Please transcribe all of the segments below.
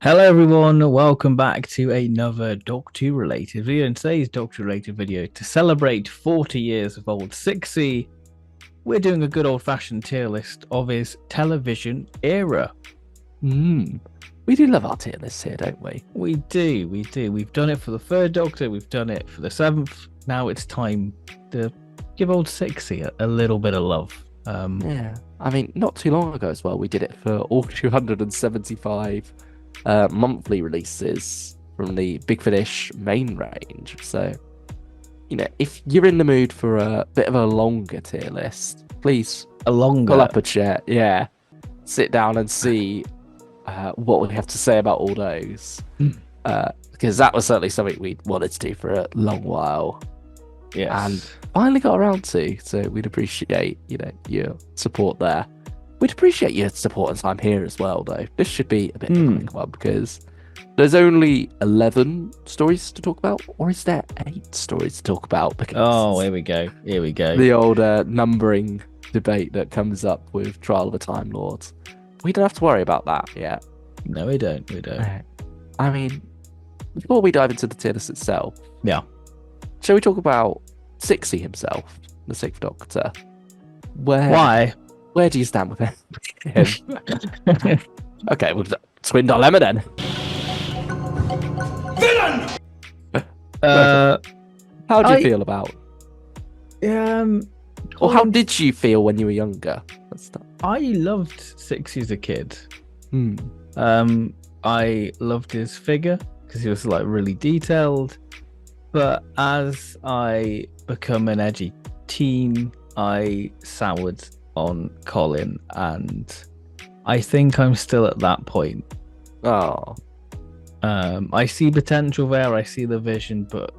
Hello everyone, welcome back to another Doctor Who related video. In today's Doctor Who related video, to celebrate 40 years of old 6C, we're doing a good old-fashioned tier list of his television era. Mm. We do love our tier lists here, don't we? We do. We've done it for the third Doctor, we've done it for the seventh. Now it's time to give old 6C a little bit of love. Yeah. I mean, not too long ago as well, we did it for all 275 monthly releases from the Big Finish main range. So, if you're in the mood for a bit of a longer tier list, please A pull longer. up a chair. Yeah. Sit down and see what we have to say about all those. Because that was certainly something we wanted to do for a long while. Yes. And finally got around to. So we'd appreciate, your support there. We'd appreciate your support and time here as well, though. This should be a bit of a quick one because there's only 11 stories to talk about, or is there 8 stories to talk about? Because Oh, here we go. Here we go. the old numbering debate that comes up with Trial of the Time Lords. We don't have to worry about that yet. No, we don't. We don't. I mean, before we dive into the tier list itself, Yeah. shall we talk about Sixie himself, the Sixth Doctor? Why? Where do you stand with him? Okay, well, Twin Dilemma then. How do you feel about? Um, Or how did you feel when you were younger? I loved Sixie as a kid. Hmm. I loved his figure because he was like really detailed. But as I become an edgy teen, I soured on Colin, and I think I'm still at that point. Oh. I see potential there, I see the vision, but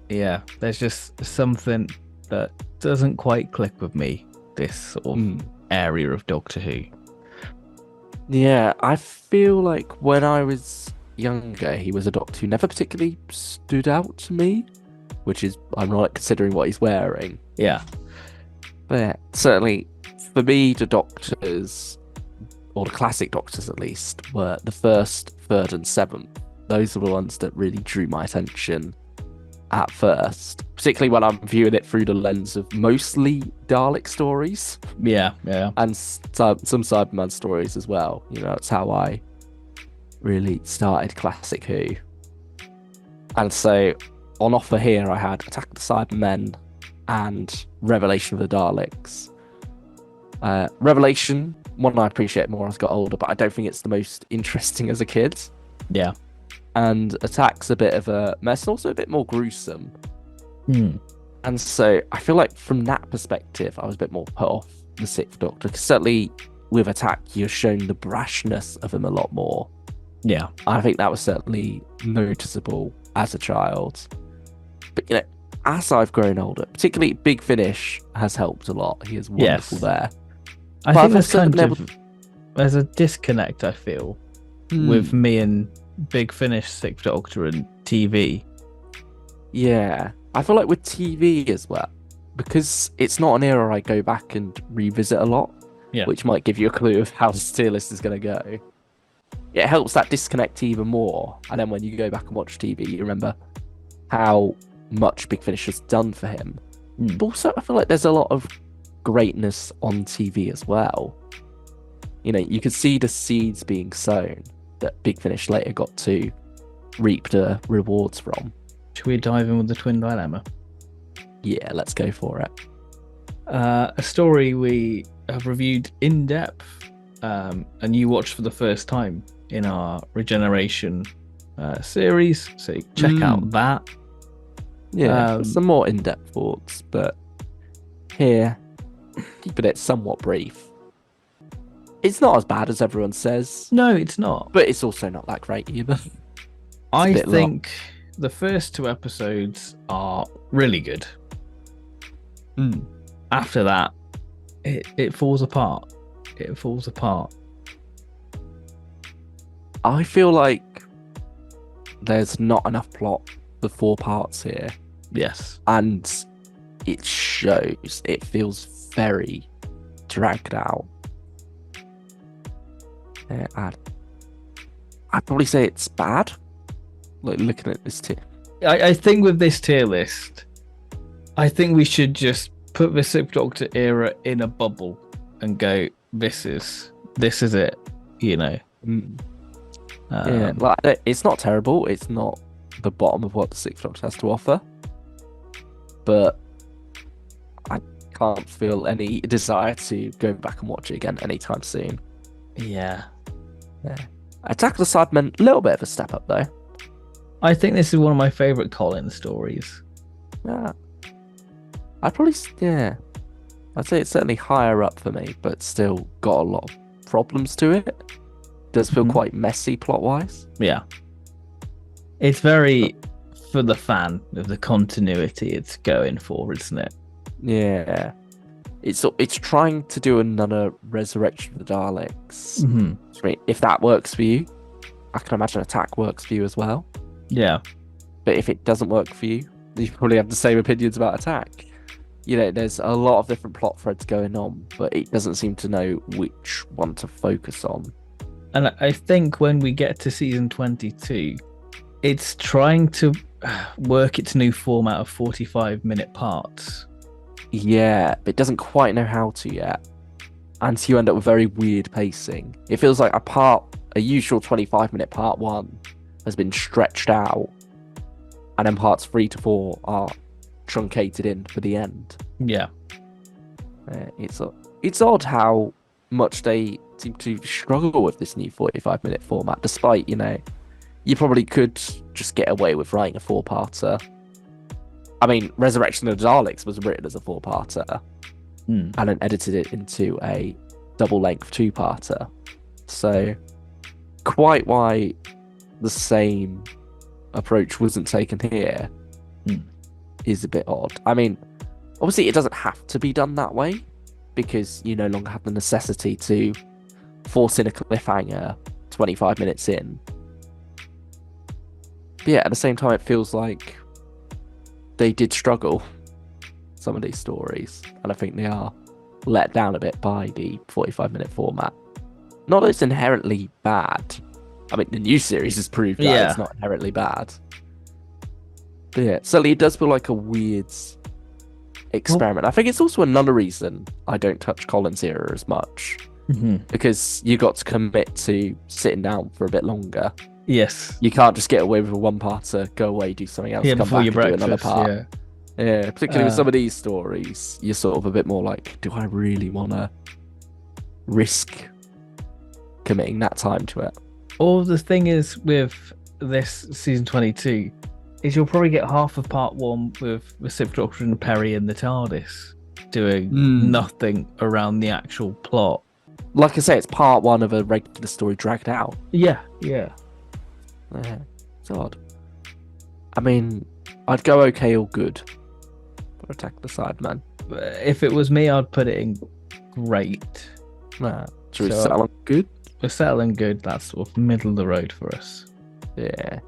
yeah, there's just something that doesn't quite click with me, this sort of area of Doctor Who. Yeah, I feel like when I was younger, he was a Doctor who never particularly stood out to me, which is ironic considering what he's wearing. Yeah. But yeah, certainly for me, the Doctors, or the classic Doctors at least, were the first, third, and seventh. Those were the ones that really drew my attention at first, particularly when I'm viewing it through the lens of mostly Dalek stories. Yeah. And some Cyberman stories as well. That's how I really started Classic Who. And so on offer here, I had Attack of the Cybermen and Revelation of the Daleks. Revelation, one I appreciate more as I got older, but I don't think it's the most interesting as a kid. Yeah. And Attack's a bit of a mess, and also a bit more gruesome. And so I feel like from that perspective, I was a bit more put off the Sixth Doctor. Because certainly with Attack, you're shown the brashness of him a lot more. Yeah. I think that was certainly noticeable as a child. But, as I've grown older, particularly Big Finish has helped a lot. He is wonderful there. I But think I've there's also there's a disconnect, I feel, with me and Big Finish, Sixth Doctor, and TV. Yeah. I feel like with TV as well, because it's not an era I go back and revisit a lot, which might give you a clue of how the tier list is going to go. It helps that disconnect even more. And then when you go back and watch TV, you remember how much Big Finish has done for him. But also, I feel like there's a lot of greatness on TV as well. You could see the seeds being sown that Big Finish later got to reap the rewards from. Should we dive in with the Twin Dilemma? Yeah, let's go for it. A story we have reviewed in depth, and you watched for the first time in our Regeneration series, so check out that. Yeah, some more in-depth thoughts, but here, keeping it somewhat brief. It's not as bad as everyone says. No, it's not. But it's also not that great either. I think the first 2 episodes are really good. After that, it falls apart. It falls apart. I feel like there's not enough plot for 4 parts here. Yes. And it shows. It feels very dragged out. I'd probably say it's bad. Like looking at this tier. I think with this tier list, I think we should just put the Sixth Doctor era in a bubble and go, this is it, you know. Yeah, like it's not terrible. It's not the bottom of what the Sixth Doctor has to offer, but I can't feel any desire to go back and watch it again anytime soon. Yeah. Attack of the Cybermen, a little bit of a step up though. I think this is one of my favorite Colin stories. Yeah, I'd say it's certainly higher up for me, but still got a lot of problems to it. Does feel quite messy plot-wise. Yeah. It's very for the fan of the continuity it's going for, isn't it? Yeah. It's trying to do another Resurrection of the Daleks. I mean, if that works for you, I can imagine Attack works for you as well. Yeah. But if it doesn't work for you, you probably have the same opinions about Attack. You know, there's a lot of different plot threads going on, but it doesn't seem to know which one to focus on. And I think when we get to season 22, it's trying to work its new format of 45-minute parts. Yeah, but it doesn't quite know how to yet. And so you end up with very weird pacing. It feels like a usual 25-minute part 1 has been stretched out, and then parts 3 to 4 are truncated in for the end. Yeah. It's odd how much they seem to struggle with this new 45-minute format, despite, you know, you probably could just get away with writing a 4-parter. I mean, Resurrection of the Daleks was written as a 4-parter and then edited it into a double-length 2-parter. So, quite why the same approach wasn't taken here is a bit odd. I mean, obviously it doesn't have to be done that way, because you no longer have the necessity to force in a cliffhanger 25 minutes in. But yeah, at the same time, it feels like they did struggle, some of these stories, and I think they are let down a bit by the 45-minute format. Not that it's inherently bad. I mean, the new series has proved that it's not inherently bad. But yeah, certainly it does feel like a weird experiment. I think it's also another reason I don't touch Colin's era as much, because you got to commit to sitting down for a bit longer. Yes. You can't just get away with a 1-parter, go away, do something else, come back and do another part. Yeah, particularly with some of these stories, you're sort of a bit more like, do I really want to risk committing that time to it? Or the thing is with this season 22 is you'll probably get half of part 1 with the Sixth Doctor and Perry in the TARDIS doing nothing around the actual plot. Like I say, it's part 1 of a regular story dragged out. Yeah. It's odd. I mean, I'd go okay or good for Attack of the Cybermen. If it was me, I'd put it in great. Should we settle on good? We're settling good. That's sort of middle of the road for us. Yeah.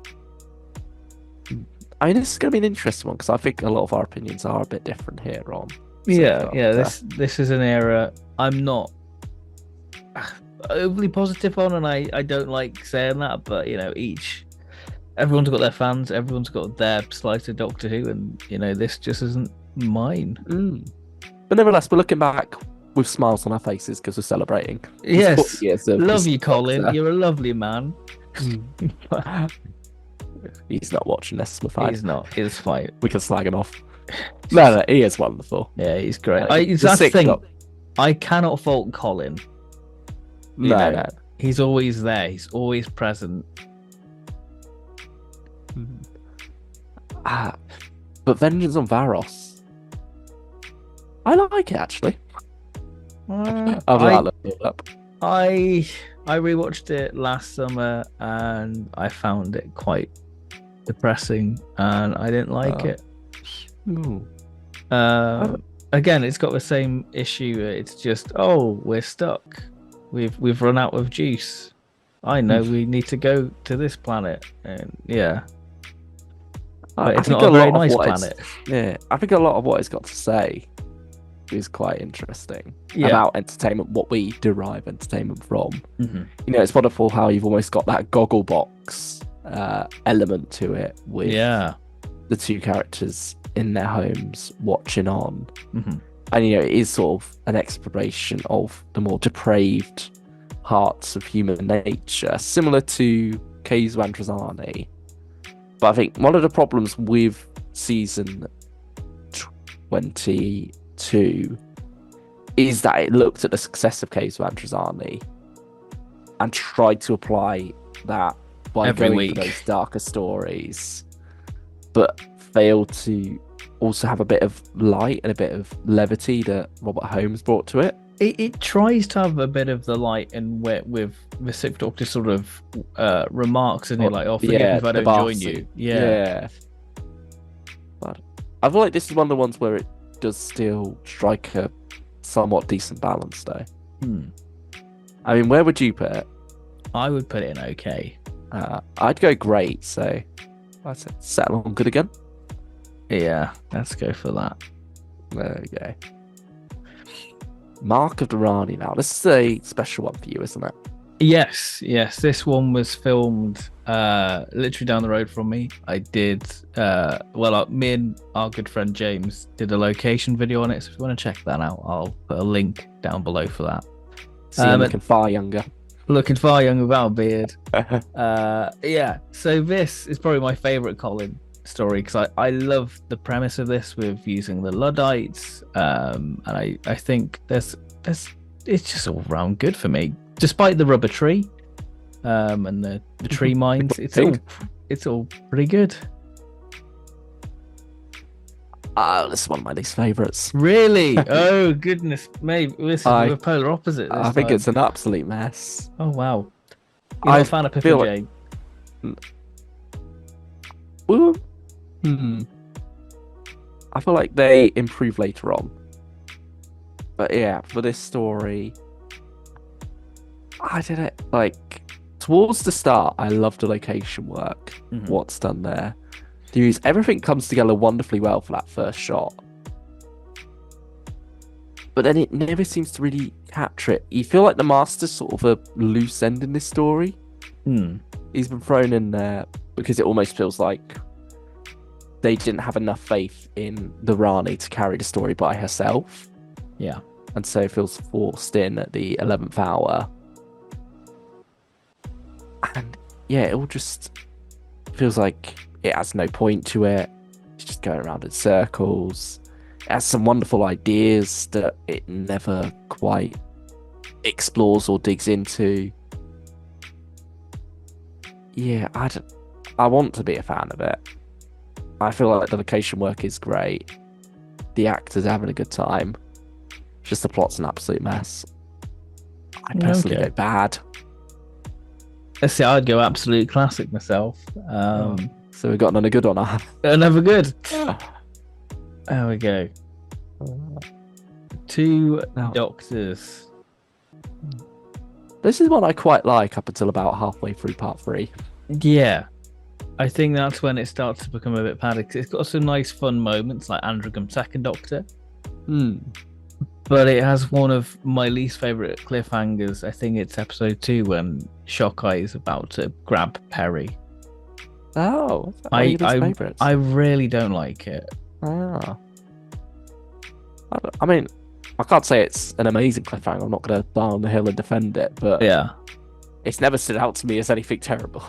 I mean, this is going to be an interesting one, because I think a lot of our opinions are a bit different here on. This is an era I'm not overly positive on, and I don't like saying that, but you know, everyone's got their fans, everyone's got their slice of Doctor Who, and you know, this just isn't mine. But nevertheless, we're looking back with smiles on our faces because we're celebrating. Yes, love you, Colin. You're a lovely man. He's not watching this. We're fine. He's not. It's fine. We can slag him off. No, he is wonderful. Yeah, he's great. That's the thing. I cannot fault Colin. No. He's always there. He's always present. But Vengeance on Varos, I like it actually. I rewatched it last summer and I found it quite depressing, and I didn't like it. Again, it's got the same issue. It's just, we're stuck. We've run out of juice. I know we need to go to this planet, and but it's not a very nice planet. I think a lot of what it's got to say is quite interesting Yeah. about entertainment, what we derive entertainment from. Mhm. You know, it's wonderful how you've almost got that goggle box element to it with the two characters in their homes watching on. Mhm. And, you know, it is sort of an exploration of the more depraved parts of human nature, similar to Keizo Androzani. But I think one of the problems with season 22 is that it looked at the success of Keizo Androzani and tried to apply that by Every going week for those darker stories, but failed to also have a bit of light and a bit of levity that Robert Holmes brought to it. It tries to have a bit of the light and with the Sixth Doctor sort of remarks, and like, "Oh, forgive me if I don't join you." Yeah. But I feel like this is one of the ones where it does still strike a somewhat decent balance, though. I mean, where would you put it? I would put it in okay. I'd go great, so let's settle on good again. Yeah, let's go for that. There we go. Mark of the Rani now. This is a special one for you, isn't it? Yes. This one was filmed literally down the road from me. I did, me and our good friend James did a location video on it. So if you want to check that out, I'll put a link down below for that. So you're looking far younger. Looking far younger without a beard. Yeah. So this is probably my favourite Colin story because I love the premise of this with using the Luddites, and I think it's just all round good for me, despite the rubber tree, and the tree mines. It's all pretty good. This is one of my least favourites. Really? Oh goodness, maybe this is the polar opposite. I think it's an absolute mess. Oh wow, you're not a fan of Pip and Jane? Well, I feel like they improve later on. But yeah, for this story, I did it like towards the start. I love the location work, what's done there. Everything comes together wonderfully well for that first shot. But then it never seems to really capture it. You feel like the Master's sort of a loose end in this story. He's been thrown in there because it almost feels like they didn't have enough faith in the Rani to carry the story by herself. Yeah. And so it feels forced in at the 11th hour. And yeah, it all just feels like it has no point to it. It's just going around in circles. It has some wonderful ideas that it never quite explores or digs into. Yeah, I want to be a fan of it. I feel like the location work is great. The actors are having a good time. Just the plot's an absolute mess. I personally go bad. Let's see, I'd go absolute classic myself. So we've got another good one. Another good. There we go. Two Doctors. This is one I quite like up until about halfway through part 3. Yeah. I think that's when it starts to become a bit padded. It's got some nice fun moments like Androgam Second Doctor. But it has one of my least favourite cliffhangers. I think it's episode 2 when Shockeye is about to grab Perry. Oh, I really don't like it. I mean, I can't say it's an amazing cliffhanger. I'm not going to die on the hill and defend it, but yeah, it's never stood out to me as anything terrible.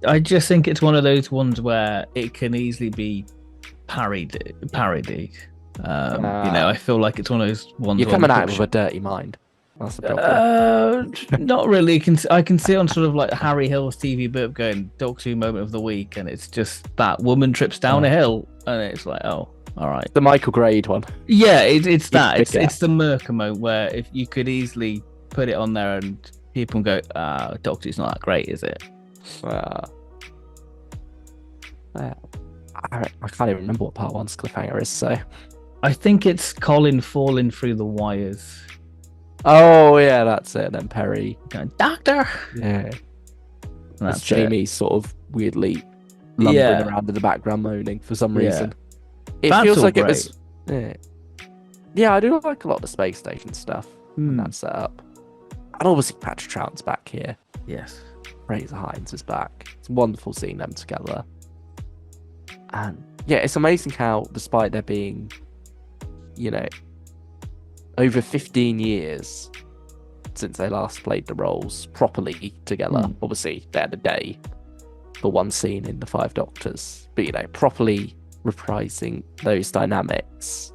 I just think it's one of those ones where it can easily be parodied. I feel like it's one of those ones. You're coming out with a dirty mind. That's the problem. Not really. I can see on sort of like Harry Hill's TV burp going Doctor Who moment of the week, and it's just that woman trips down a hill, and it's like, oh, all right. The Michael Grade one. Yeah, it's that. It's the Merca moment where if you could easily put it on there and people go, Doctor Who's not that great, is it? I can't even remember what part 1's cliffhanger is, so I think it's Colin falling through the wires. Oh yeah, that's it. Then Perry going, Doctor. Yeah, that's Jamie sort of weirdly lumbering around in the background moaning for some reason. It feels like it was. Yeah. Yeah, I do like a lot of the space station stuff and Hmm. that setup. And obviously Patrick Troughton's back here. Yes. Fraser Hines is back. It's wonderful seeing them together. And yeah, it's amazing how, despite there being, over 15 years since they last played the roles properly together. Obviously, they had a day for one scene in The Five Doctors, but properly reprising those dynamics.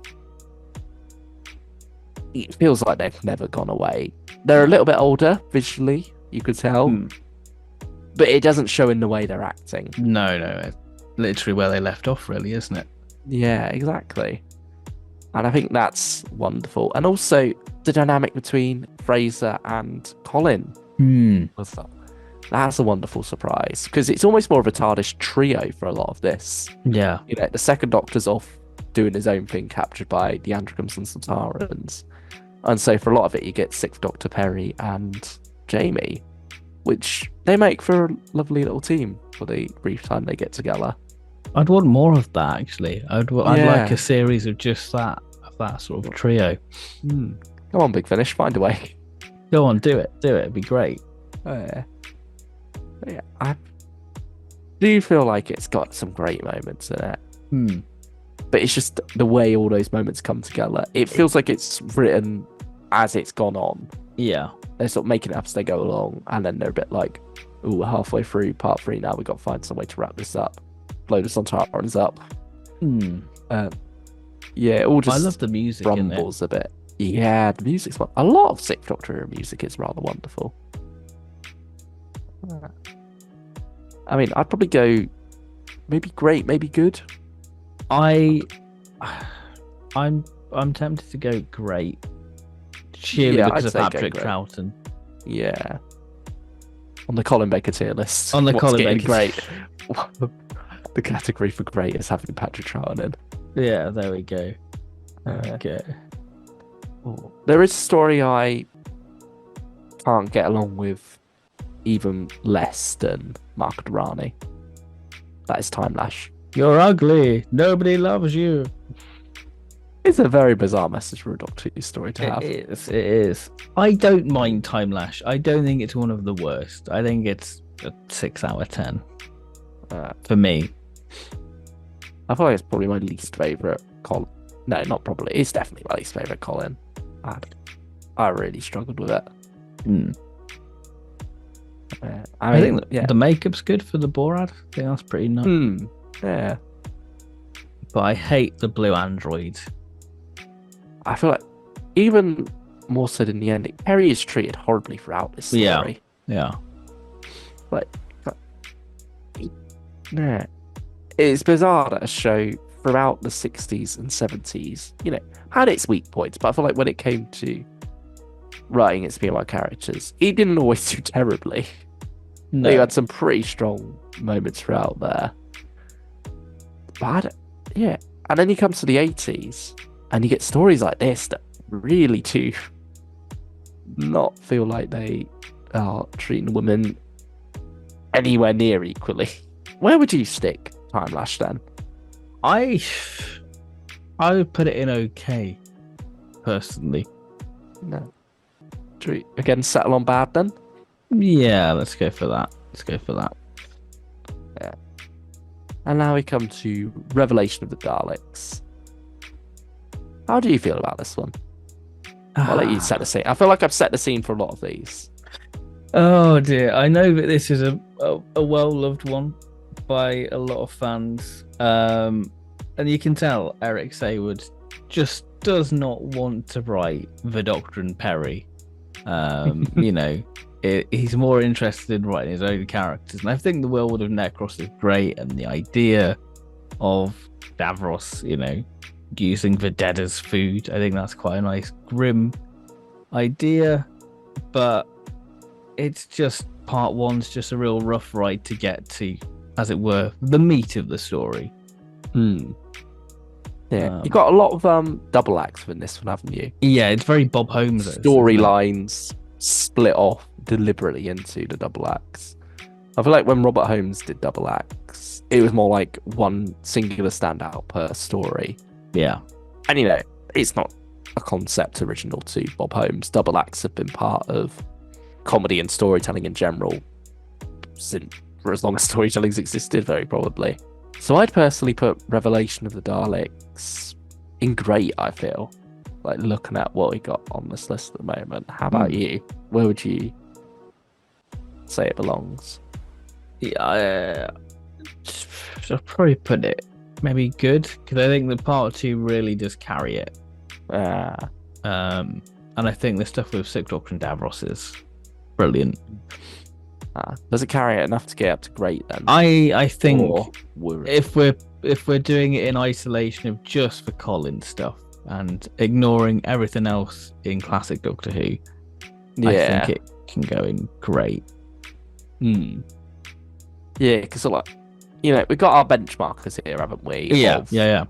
It feels like they've never gone away. They're a little bit older visually, you could tell, but it doesn't show in the way they're acting. No, it's literally where they left off, really, isn't it? Yeah, exactly. And I think that's wonderful. And also the dynamic between Fraser and Colin. That's a wonderful surprise because it's almost more of a TARDIS trio for a lot of this. Yeah. The second Doctor's off doing his own thing, captured by the Androgams and Sontarans. And so for a lot of it, you get Sixth Doctor Perry and Jamie, which they make for a lovely little team for the brief time they get together. I'd want more of that, actually. I'd like a series of just that sort of trio. Come on, Big Finish, find a way. Go on, do it. It'd be great. Yeah, I do feel like it's got some great moments in it. But it's just the way all those moments come together. It feels like it's written as it's gone on. Yeah. They're sort of making it up as they go along, and then they're a bit like, "Ooh, we're halfway through part 3 now. We've got to find some way to wrap this up. Load of Sontarans up." Yeah, all just I love the music rumbles a bit. Yeah, the music's fun. A lot of Sixth Doctor music is rather wonderful. I mean, I'd probably go maybe great, maybe good. I'm tempted to go great. Sheerly because of Patrick Troughton. Yeah. On the Colin Baker tier list. On the Colin Baker great. The category for great is having Patrick Troughton in. Yeah, there we go. Okay. There is a story I can't get along with even less than Mark Durrani. That is Time Lash. You're ugly. Nobody loves you. It's a very bizarre message for a Doctor Who story to have. It is. I don't mind Time Lash. I don't think it's one of the worst. I think it's a 6 out of 10 for me. I feel like it's probably my least favourite Colin. No, not probably. It's definitely my least favourite Colin. I really struggled with it. I think the makeup's good for the Borad. I think that's pretty nice. Yeah. But I hate the blue android. I feel like even more so than the ending, Perry is treated horribly throughout this story. Yeah. Like, yeah. It's bizarre that a show throughout the 60s and 70s, had its weak points, but I feel like when it came to writing its female characters, it didn't always do terribly. No. You had some pretty strong moments throughout there. But and then you come to the 80s and you get stories like this that really do not feel like they are treating women anywhere near equally. Where would you stick Time Lash then? I would put it in okay, personally. No. Should we again settle on bad then? Yeah, let's go for that. Yeah. And now we come to Revelation of the Daleks. How do you feel about this one? I'll let you set the scene. I feel like I've set the scene for a lot of these. Oh dear, I know that this is a well-loved one by a lot of fans. And you can tell Eric Saward just does not want to write the Doctor and Perry. He's more interested in writing his own characters. And I think the world of Necros is great, and the idea of Davros, using the dead as food, I think that's quite a nice, grim idea. But it's just part 1's just a real rough ride to get to, as it were, the meat of the story. Yeah, you got a lot of double acts in this one, haven't you? Yeah, it's very Bob Holmes. Storylines split off deliberately into the double acts. I feel like when Robert Holmes did double acts, it was more like one singular standout per story. Yeah. And it's not a concept original to Bob Holmes. Double acts have been part of comedy and storytelling in general since for as long as storytelling's existed, very probably. So I'd personally put Revelation of the Daleks in great, I feel. Like, looking at what we got on this list at the moment. How about you? Where would you say it belongs? Yeah, I'll probably put it maybe good, because I think the part 2 really does carry it. And I think the stuff with Sixth Doctor and Davros is brilliant. Does it carry it enough to get up to great then? I think if we're doing it in isolation of just the Colin stuff and ignoring everything else in classic Doctor Who, I think it can go in great. Yeah, because like, we've got our benchmarkers here, haven't we? Yeah.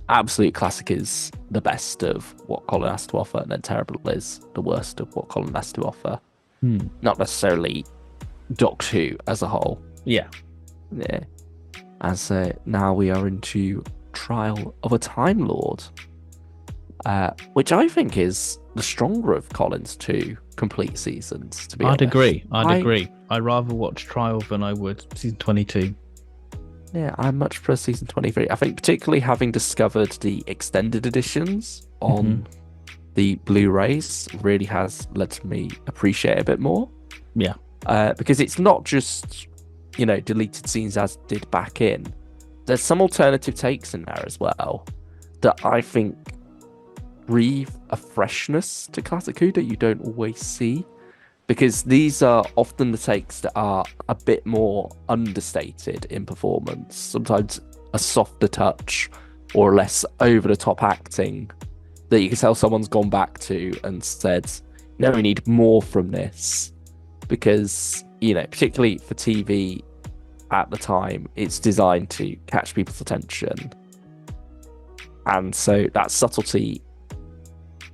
Absolute Classic is the best of what Colin has to offer, and then Terrible is the worst of what Colin has to offer. Not necessarily Doctor Who as a whole. Yeah. As now we are into Trial of a Time Lord, which I think is the stronger of Colin's 2 complete seasons, to be honest. I'd agree. I'd rather watch Trial than I would season 22. Yeah, I much prefer season 23. I think particularly having discovered the extended editions on the Blu-rays really has led me appreciate it a bit more. Yeah. Because it's not just, deleted scenes as did back in. There's some alternative takes in there as well that I think breathe a freshness to Classic Who that you don't always see. Because these are often the takes that are a bit more understated in performance. Sometimes a softer touch or less over-the-top acting that you can tell someone's gone back to and said, no, we need more from this. Because, particularly for TV at the time, it's designed to catch people's attention. And so that subtlety,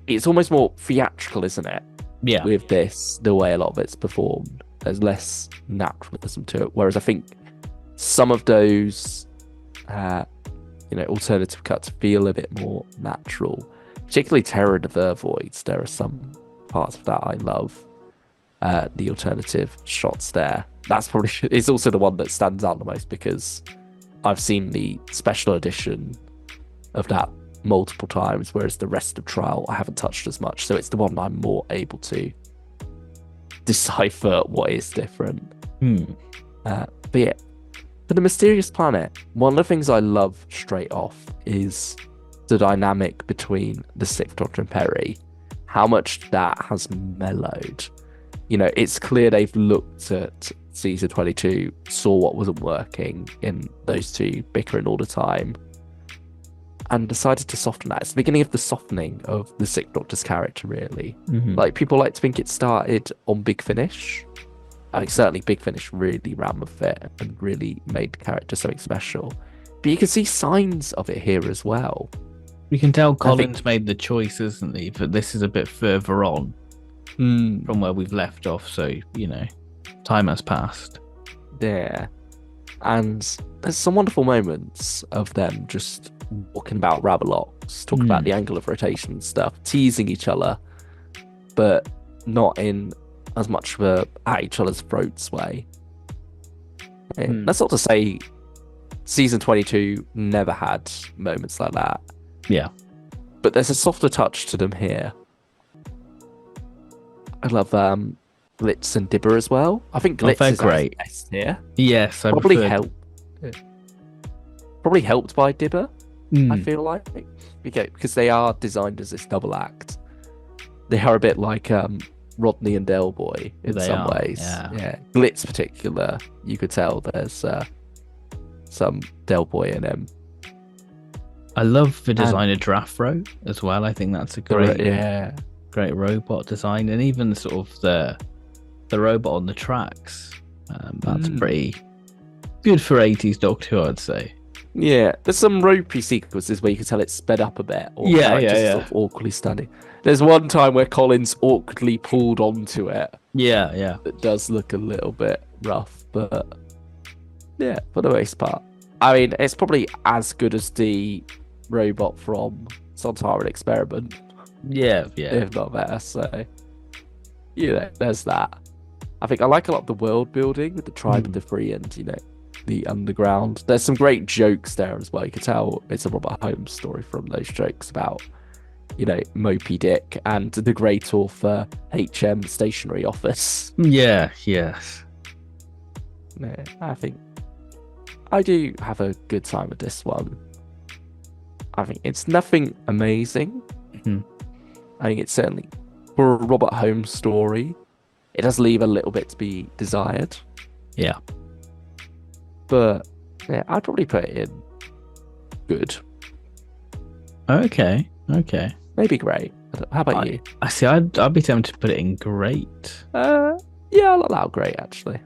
it's almost more theatrical, isn't it? Yeah. With this, the way a lot of it's performed, there's less naturalism to it. Whereas I think some of those, alternative cuts feel a bit more natural. Particularly Terror of the Vervoids. There are some parts of that I love. The alternative shots there. That's probably it's also the one that stands out the most because I've seen the special edition of that multiple times, whereas the rest of Trial I haven't touched as much. So it's the one I'm more able to decipher what is different. But yeah, for the Mysterious Planet, one of the things I love straight off is the dynamic between the Sixth Doctor and Peri, how much that has mellowed. It's clear they've looked at season 22, saw what wasn't working in those two bickering all the time, and decided to soften that. It's the beginning of the softening of the Sixth Doctor's character, really. Like, people like to think it started on Big Finish. I think certainly Big Finish really ran with it and really made the character something special. But you can see signs of it here as well. You can tell Colin's made the choice, isn't he? But this is a bit further on from where we've left off. So, time has passed. Yeah. And there's some wonderful moments of them just walking about Ravelocks, talking about the angle of rotation and stuff, teasing each other, but not in as much of a at each other's throats way. That's not to say season 22 never had moments like that. Yeah. But there's a softer touch to them here. I love Glitz and Dibber as well. I think Glitz is great best here. Yes, I probably helped by Dibber. I feel like because they are designed as this double act. They are a bit like Rodney and Del Boy in some ways. Yeah. Glitz particular, you could tell there's some Del Boy in him. I love the design of Drafro as well. I think that's a great robot design, and even sort of the robot on the tracks. That's pretty good for 80s Doctor Who, I'd say. Yeah, there's some ropey sequences where you can tell it's sped up a bit, or sort of awkwardly standing. There's one time where Colin's awkwardly pulled onto it. Yeah. It does look a little bit rough, but yeah, for the most part, I mean, it's probably as good as the robot from Sontaran Experiment. Yeah. If not better. So, there's that. I think I like a lot of the world building with the Tribe of the Free and, the underground. There's some great jokes there as well. You can tell it's a Robert Holmes story from those jokes about, Moby Dick and the great author HM Stationery Office. Yeah, yes. Yeah, I think I do have a good time with this one. I think it's nothing amazing. I think it's certainly, for a Robert Holmes story, it does leave a little bit to be desired. Yeah. But, yeah, I'd probably put it in good. Okay. Maybe great. How about you? I see, I'd be tempted to put it in great. Yeah, I'll allow great, actually.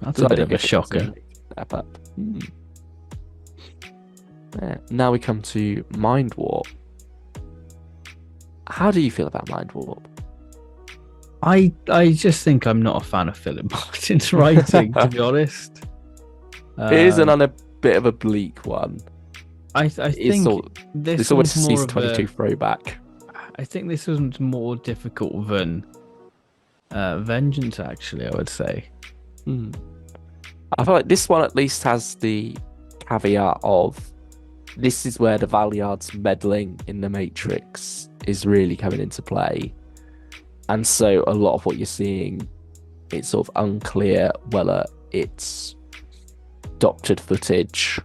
That's a bit of a shocker. Step up. Yeah, now we come to Mind Warp. How do you feel about Mind Warp? I just think I'm not a fan of Philip Martin's writing, to be honest. It is on a bit of a bleak one. I think this almost a Season 22 throwback. I think this was more difficult than Vengeance, actually, I would say. I feel like this one at least has the caveat of this is where the Valeyard's meddling in the Matrix is really coming into play. And so a lot of what you're seeing, it's sort of unclear whether it's doctored footage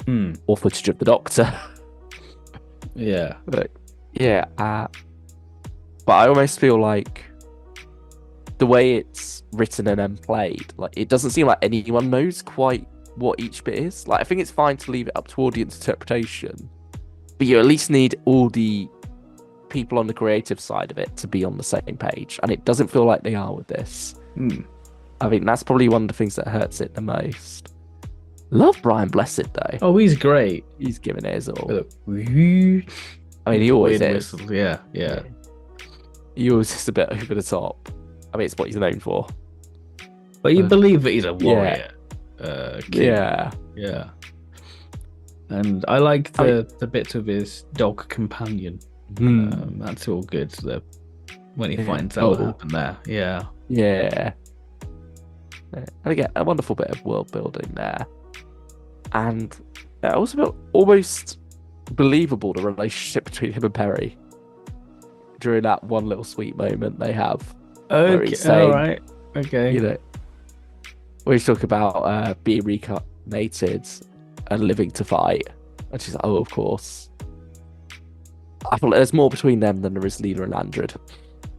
or footage of the Doctor. Yeah. But I almost feel like the way it's written and then played, like, it doesn't seem like anyone knows quite what each bit is. Like, I think it's fine to leave it up to audience interpretation, but you at least need all the people on the creative side of it to be on the same page, and it doesn't feel like they are with this. I think that's probably one of the things that hurts it the most. Love Brian Blessed though. Oh, he's great. He's giving it his all. I mean, he always is. Whistles. Yeah. He always is a bit over the top. I mean, it's what he's known for. But you believe that he's a warrior. Yeah. And I like the bits of his dog companion. That's all good. When he finds out what happened there. Yeah. And again, a wonderful bit of world building there. And I also felt almost believable, the relationship between him and Perry during that one little sweet moment they have. Okay, saying, all right. Okay. Where he's talking about being reincarnated and living to fight. And she's like, oh, of course. I feel like there's more between them than there is Leela and Andred.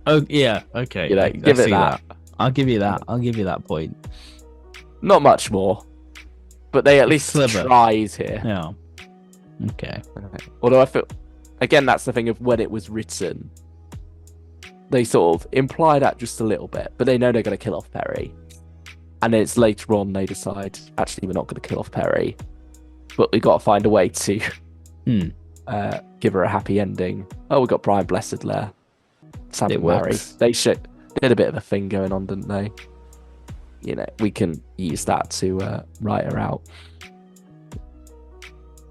Oh, yeah. Okay. Give it that. I'll give you that. I'll give you that point. Not much more. But they at least tries here. Yeah. Okay. Although I feel, again, that's the thing of when it was written, they sort of imply that just a little bit, but they know they're going to kill off Perry. And then it's later on they decide, actually, we're not going to kill off Perry, but we got to find a way to give her a happy ending. Oh, we got Brian Blessed there. Sam and Mary. They did a bit of a thing going on, didn't they? We can use that to write her out.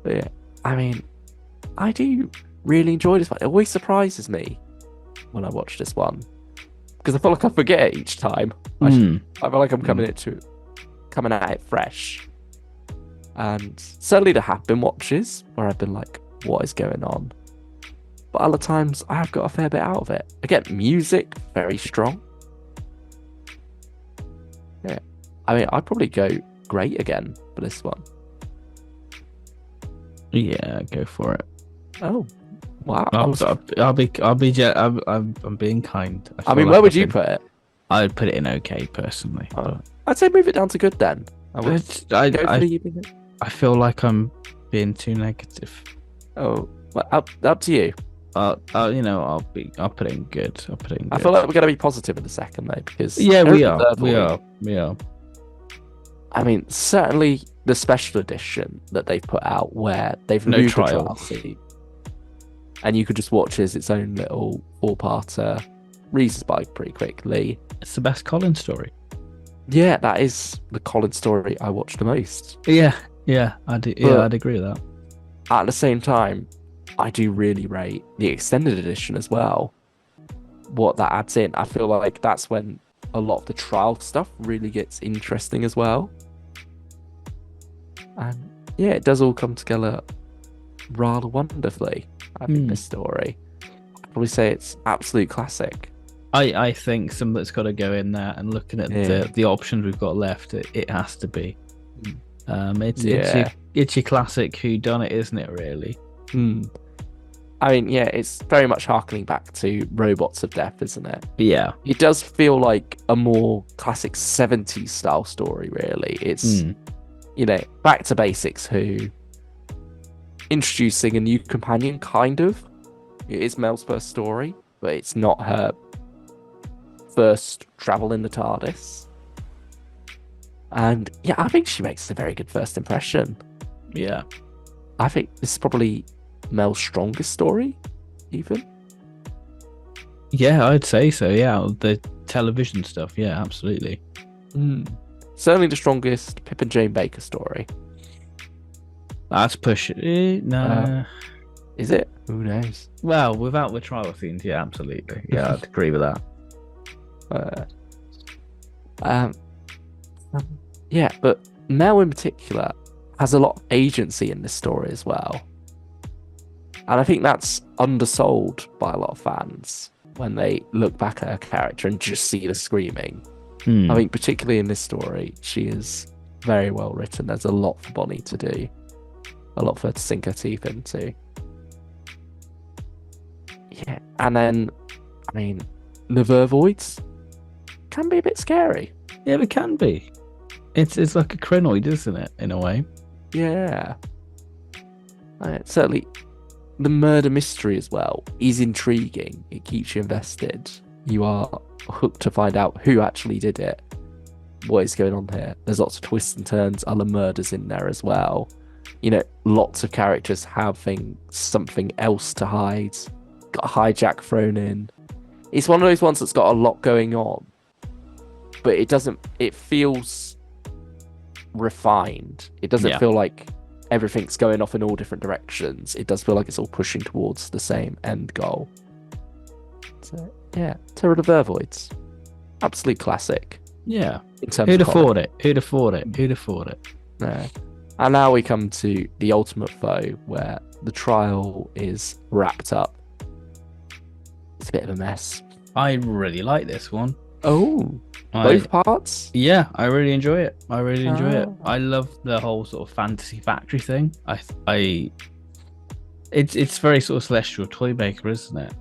But yeah, I mean, I do really enjoy this one. It always surprises me when I watch this one, because I feel like I forget it each time. I feel like I'm coming at it fresh. And certainly there have been watches where I've been like, what is going on? But other times I have got a fair bit out of it. Again, music, very strong. Yeah. I mean, I'd probably go great again for this one. Yeah, go for it. Oh, wow! I'm being kind. I mean, where would you put it? I'd put it in okay, personally. I'd say move it down to good then. I feel like I'm being too negative. Oh, well, up to you. I'll put it in good. I feel like we're going to be positive in the second though, because we are. I mean, certainly the special edition that they've put out, where they've removed the trial scene, and you could just watch as its own little 4-parter, reasons by pretty quickly. It's the best Colin story. Yeah, that is the Colin story I watched the most. Yeah, I'd agree with that. At the same time, I do really rate the extended edition as well. What that adds in, I feel like that's when a lot of the trial stuff really gets interesting as well. And yeah, it does all come together rather wonderfully. I think this story, I'd probably say it's absolute classic. I think some that's got to go in there, and looking at the options we've got left, it has to be. It's your classic whodunit, isn't it? Really. I mean, yeah, it's very much harkening back to Robots of Death, isn't it? Yeah. It does feel like a more classic 70s style story, really. It's, back to basics, Who. Introducing a new companion, kind of. It is Mel's first story, but it's not her first travel in the TARDIS. And yeah, I think she makes a very good first impression. Yeah. I think this is probably Mel's strongest story, even. Yeah, I'd say so. Yeah, the television stuff. Yeah, absolutely. Certainly the strongest Pip and Jane Baker story. That's pushing. No. Is it? Who knows? Well, without the trial scenes, yeah, absolutely. Yeah, I'd agree with that. Yeah, but Mel in particular has a lot of agency in this story as well. And I think that's undersold by a lot of fans when they look back at her character and just see the screaming. I think particularly in this story, she is very well written. There's a lot for Bonnie to do. A lot for her to sink her teeth into. Yeah, and then, I mean, the Vervoids can be a bit scary. Yeah, it can be. It's like a crinoid, isn't it, in a way? Yeah. Certainly, the murder mystery as well is intriguing. It keeps you invested. You are hooked to find out who actually did it. What is going on here? There's lots of twists and turns, other murders in there as well. Lots of characters having something else to hide. Got a hijack thrown in. It's one of those ones that's got a lot going on, but it feels refined. It doesn't feel like everything's going off in all different directions. It does feel like it's all pushing towards the same end goal. So yeah, Terror of the Vervoids, absolute classic. Yeah. Who'd afford it? Who'd afford it? Who'd afford it? Yeah. And now we come to the ultimate foe, where the trial is wrapped up. It's a bit of a mess. I really like this one. Oh, both parts? Yeah, I really enjoy it. I love the whole sort of fantasy factory thing. It's very sort of Celestial Toymaker, isn't it?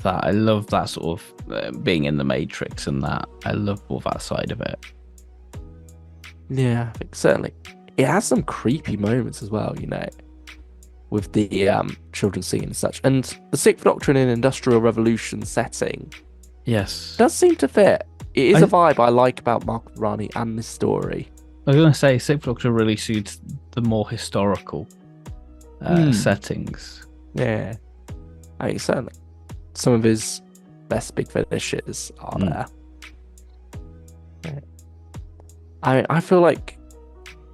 That I love that sort of being in the Matrix and that. I love all that side of it. Yeah, I think certainly. It has some creepy moments as well, with the children singing and such. And the Sixth Doctrine in Industrial Revolution setting, yes, does seem to fit. It is a vibe I like about Mark Rani and this story. I was going to say, Sixth Doctrine really suits the more historical settings. Yeah, I mean, certainly. Some of his best big finishes are there. Yeah. I feel like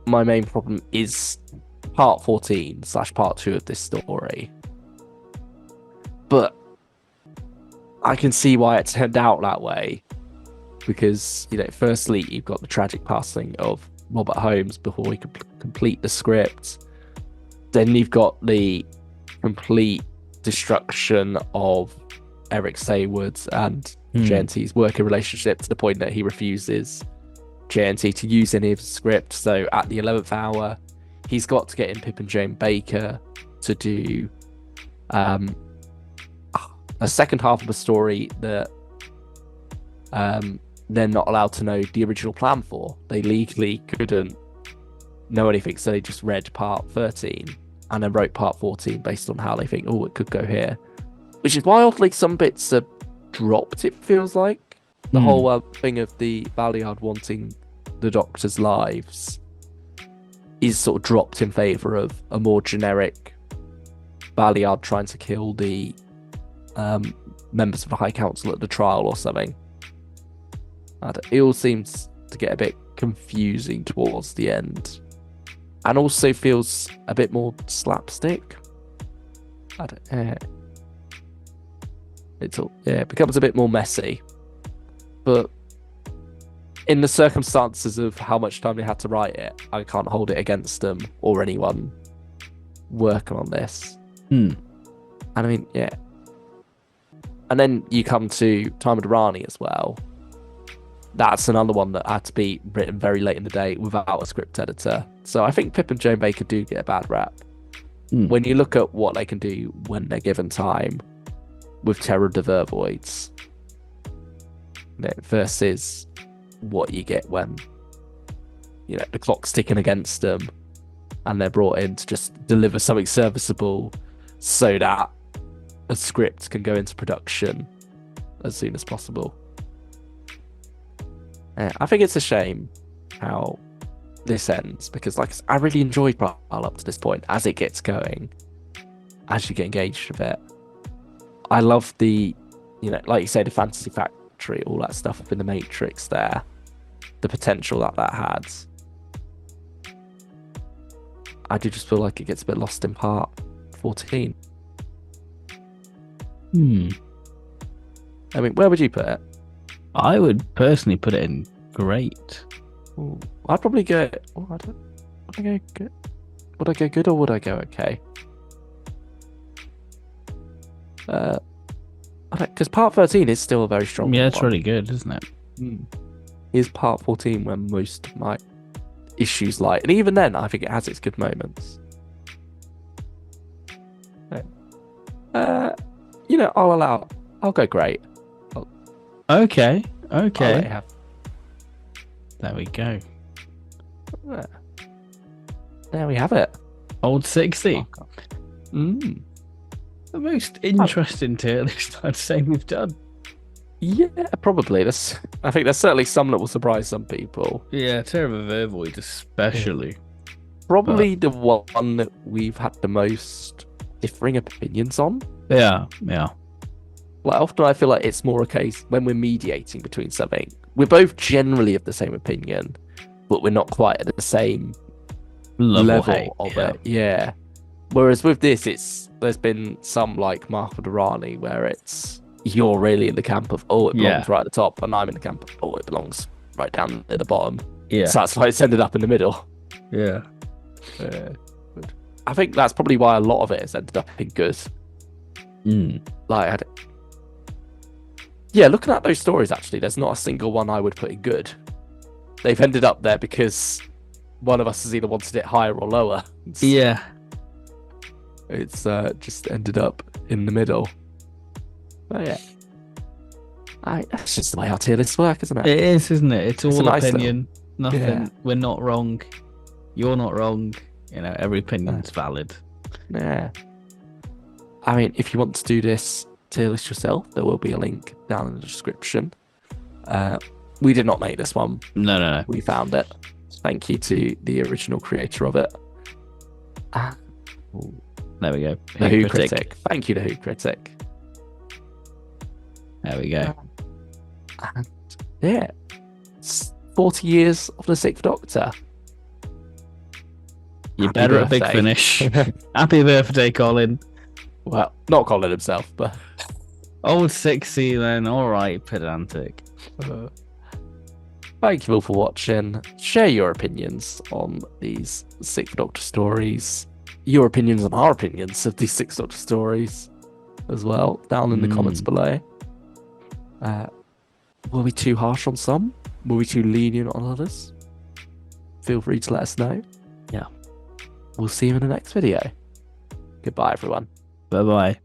my main problem is part 14/part 2 of this story. But I can see why it turned out that way. Because, firstly, you've got the tragic passing of Robert Holmes before he could complete the script. Then you've got the complete destruction of Eric Saywood and JNT's working relationship to the point that he refuses JNT to use any of the script. So at the 11th hour, he's got to get in Pip and Jane Baker to do a second half of the story that they're not allowed to know the original plan for. They legally couldn't know anything, so they just read part 13 and then wrote part 14 based on how they think, it could go here. Which is why oddly some bits are dropped, it feels like. The whole thing of the Valeyard wanting the Doctor's lives is sort of dropped in favour of a more generic Valeyard trying to kill the members of the High Council at the trial or something. It all seems to get a bit confusing towards the end. And also feels a bit more slapstick. I don't, it becomes a bit more messy. But in the circumstances of how much time they had to write it, I can't hold it against them or anyone working on this. And I mean, yeah. And then you come to Time of the Rani as well. That's another one that had to be written very late in the day without a script editor. So I think Pip and Joan Baker do get a bad rap. When you look at what they can do when they're given time with Terror of the Vervoids versus what you get when, you know, the clock's ticking against them and they're brought in to just deliver something serviceable so that a script can go into production as soon as possible. I think it's a shame how this ends, because like I really enjoyed Trial up to this point. As it gets going, as you get engaged with it, I love the, you know, like you say, the Fantasy Factory, all that stuff up in the Matrix there, the potential that had. I do just feel like it gets a bit lost in part 14. I mean, where would you put it? I would personally put it in great. Ooh, I'd probably go. Oh, would I go good? Would I go good or would I go okay? I don't, because part 13 is still a very strong. Yeah, it's really good, isn't it? Is part 14 where most of my issues lie, and even then, I think it has its good moments. You know, I'll go great. Okay. There we go. There we have it. Old 60. The most interesting tier list I'd say we've done. Yeah, probably. I think there's certainly some that will surprise some people. Yeah, Terror of the Vervoid especially. Probably the one that we've had the most differing opinions on. Yeah. Like, often I feel like it's more a case when we're mediating between something. We're both generally of the same opinion, but we're not quite at the same level of it. Yeah. Whereas with this, there's been some like Mark of the Rani where you're really in the camp of, oh, it belongs right at the top, and I'm in the camp of, oh, it belongs right down at the bottom. Yeah. So that's why it's ended up in the middle. Yeah. I think that's probably why a lot of it has ended up in good. Looking at those stories, actually, there's not a single one I would put in good. They've ended up there because one of us has either wanted it higher or lower. Yeah. It's just ended up in the middle. But yeah. That's just the way our tier lists work, isn't it? It is, isn't it? It's all nice opinion. Nothing. Yeah. We're not wrong. You're not wrong. You know, every opinion's valid. Yeah. I mean, if you want to do this tier list yourself, there will be a link down in the description. We did not make this one. No. We found it. Thank you to the original creator of it. There we go. The Who Critic. Thank you, the Who Critic. There we go. And yeah, it's 40 years of the Sixth Doctor. You better at a big finish. Happy birthday, Colin. Well, not Colin himself, but old 60 then. All right, pedantic. Thank you all for watching. Share your opinions on these Sixth Doctor stories. Your opinions on our opinions of these Sixth Doctor stories as well, down in the comments below. Were we too harsh on some? Were we too lenient on others? Feel free to let us know. Yeah. We'll see you in the next video. Goodbye, everyone. Bye-bye.